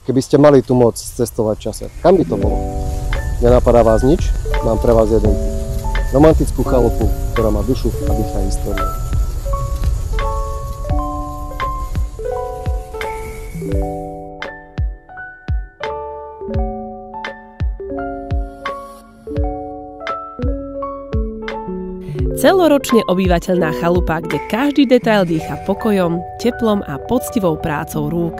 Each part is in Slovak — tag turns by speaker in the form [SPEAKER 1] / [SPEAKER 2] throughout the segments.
[SPEAKER 1] keby ste mali tú moc cestovať v čase, kam by to bolo? Nenapadá vás nič? Mám pre vás jeden tip. Romantickú chalupu, ktorá má dušu a dýchá históriu.
[SPEAKER 2] Celoročne obývateľná chalupa, kde každý detail dýcha pokojom, teplom a poctivou prácou rúk.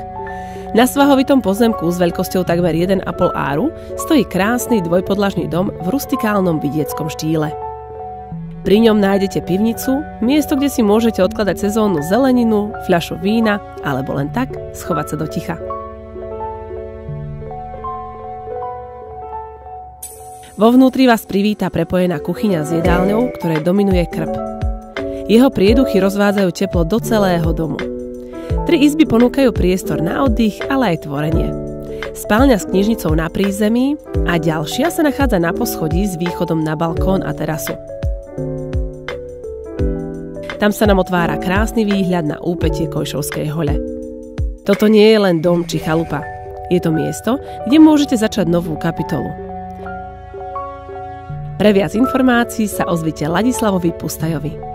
[SPEAKER 2] Na svahovitom pozemku s veľkosťou takmer 1,5 áru stojí krásny dvojpodlažný dom v rustikálnom vidieckom štýle. Pri ňom nájdete pivnicu, miesto, kde si môžete odkladať sezónnu zeleninu, fľašu vína alebo len tak schovať sa do ticha. Vo vnútri vás privíta prepojená kuchyňa s jedálňou, ktorej dominuje krb. Jeho prieduchy rozvádzajú teplo do celého domu. 3 izby ponúkajú priestor na oddych, ale aj tvorenie. Spálňa s knižnicou na prízemí a ďalšia sa nachádza na poschodí s východom na balkón a terasu. Tam sa nám otvára krásny výhľad na úpätie Kojšovskej hole. Toto nie je len dom či chalupa. Je to miesto, kde môžete začať novú kapitolu. Pre viac informácií sa ozvite Ladislavovi Pustajovi.